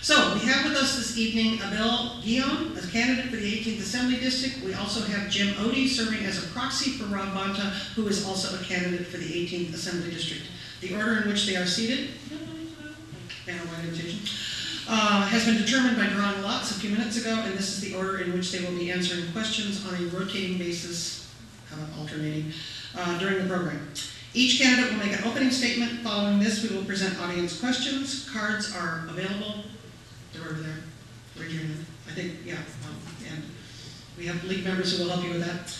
So we have with us this evening Abel Guillaume, a candidate for the 18th Assembly District. We also have Jim Odie serving as a proxy for Rob Bonta, who is also a candidate for the 18th Assembly District. The order in which they are seated has been determined by drawing lots a few minutes ago, and this is the order in which they will be answering questions on a rotating basis, alternating, during the program. Each candidate will make an opening statement. Following this, we will present audience questions. Cards are available. They're over there. Raise your hand. I think, yeah. And we have league members who will help you with that.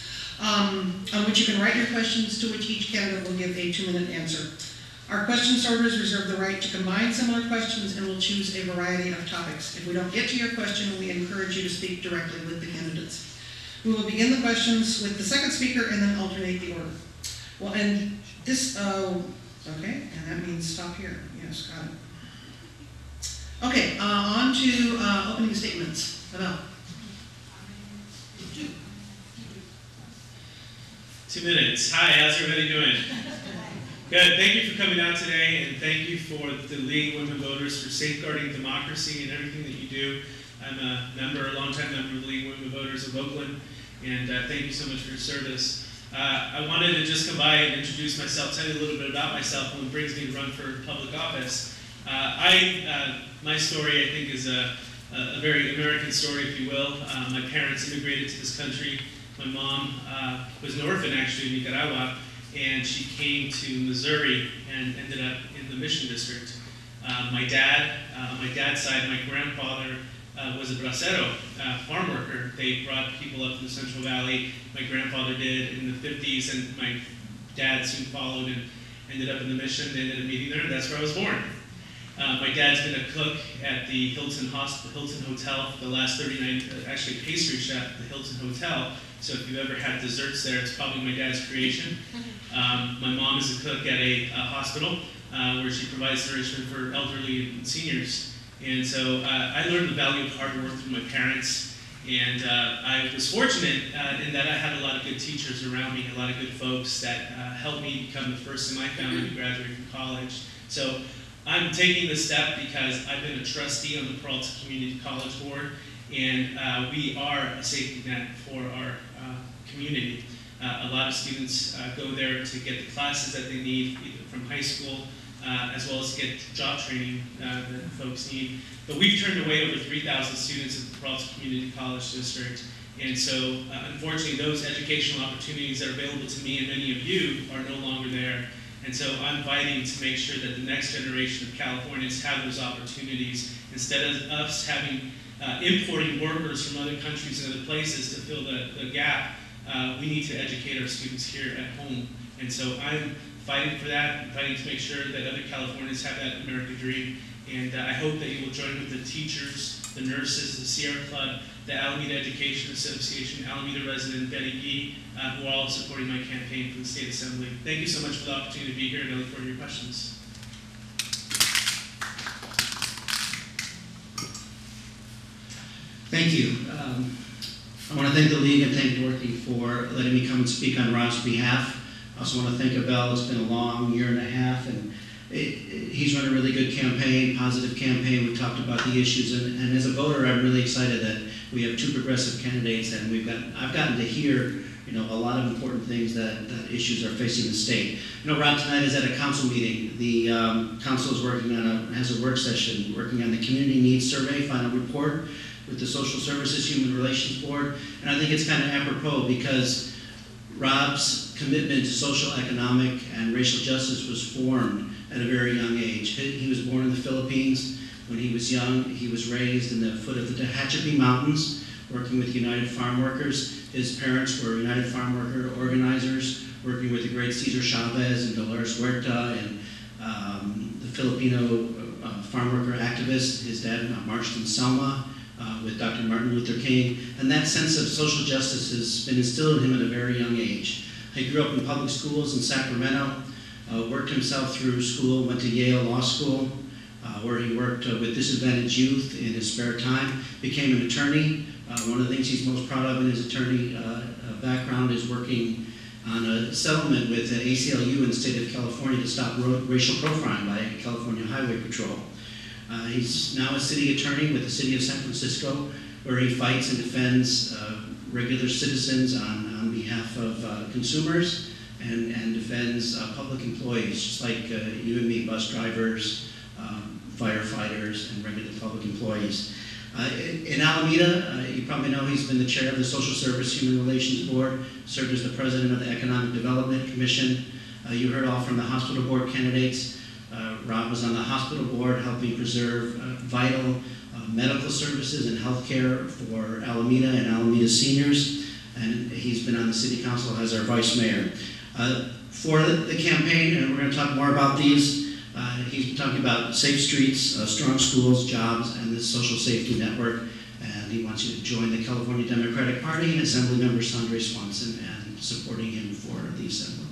On which you can write your questions, to which each candidate will give a 2-minute answer. Our question sorters reserve the right to combine similar questions and will choose a variety of topics. If we don't get to your question, we encourage you to speak directly with the candidates. We will begin the questions with the second speaker and then alternate the order. Well, and this, okay, and that means stop here. Yes, got it. Okay, on to opening statements. Abel. 2 minutes. Hi, how's everybody doing? Good. Thank you for coming out today, and thank you for the League of Women Voters for safeguarding democracy and everything that you do. I'm a member, a longtime member of the League of Women Voters of Oakland, and thank you so much for your service. I wanted to just come by and introduce myself, tell you a little bit about myself, and what brings me to run for public office. My story, I think, is a very American story, if you will. My parents immigrated to this country. My mom was an orphan, actually, in Nicaragua, and she came to Missouri and ended up in the Mission District. My dad's side, my grandfather was a bracero, farm worker. They brought people up from the Central Valley. My grandfather did in the 50s, and my dad soon followed and ended up in the Mission. They ended up meeting there, and that's where I was born. My dad's been a cook at the Hilton Hotel for the last 39, actually pastry chef at the Hilton Hotel. So if you've ever had desserts there, it's probably my dad's creation. My mom is a cook at a hospital where she provides nourishment for elderly and seniors. And so I learned the value of hard work from my parents. And I was fortunate in that I had a lot of good teachers around me, a lot of good folks that helped me become the first in my family to graduate from college. So I'm taking this step because I've been a trustee on the Peralta Community College Board, and we are a safety net for our community. A lot of students go there to get the classes that they need, either from high school, as well as get job training that folks need. But we've turned away over 3,000 students at the Peralta Community College District. And so, unfortunately, those educational opportunities that are available to me and many of you are no longer there. And so I'm fighting to make sure that the next generation of Californians have those opportunities. Instead of us having importing workers from other countries and other places to fill the gap, we need to educate our students here at home. And so I'm fighting for that, fighting to make sure that other Californians have that American dream. And I hope that you will join with the teachers, the nurses, the Sierra Club, the Alameda Education Association, Alameda resident Betty Gee, who are all supporting my campaign for the State Assembly. Thank you so much for the opportunity to be here, and I look forward to your questions. Thank you. I want to thank the League and thank Dorothy for letting me come and speak on Rob's behalf. I also want to thank Abel. It's been a long year and a half, and he's run a really good campaign, positive campaign. We talked about the issues, and as a voter, I'm really excited that we have 2 progressive candidates, and I've gotten to hear, a lot of important things that issues are facing the state. Rob tonight is at a council meeting. The council is working on has a work session, working on the community needs survey final report with the Social Services Human Relations Board, and I think it's kind of apropos because Rob's commitment to social, economic, and racial justice was formed at a very young age. He was born in the Philippines. When he was young, he was raised in the foot of the Tehachapi Mountains, working with United Farm Workers. His parents were United Farm Worker organizers, working with the great Cesar Chavez and Dolores Huerta and the Filipino farm worker activists. His dad marched in Selma with Dr. Martin Luther King. And that sense of social justice has been instilled in him at a very young age. He grew up in public schools in Sacramento, worked himself through school, went to Yale Law School, where he worked with disadvantaged youth in his spare time, became an attorney. One of the things he's most proud of in his attorney background is working on a settlement with the ACLU in the state of California to stop racial profiling by California Highway Patrol. He's now a city attorney with the city of San Francisco, where he fights and defends regular citizens on behalf of consumers and defends public employees, just like you and me, bus drivers, firefighters, and regular public employees. In Alameda, you probably know he's been the chair of the Social Service Human Relations Board, served as the president of the Economic Development Commission. You heard all from the hospital board candidates. Rob was on the hospital board helping preserve vital medical services and health care for Alameda and Alameda seniors. And he's been on the city council as our vice mayor. For the campaign, and we're going to talk more about these, he's been talking about safe streets, strong schools, jobs, and the social safety network. And he wants you to join the California Democratic Party and Assemblymember Sandre Swanson and supporting him for the Assembly.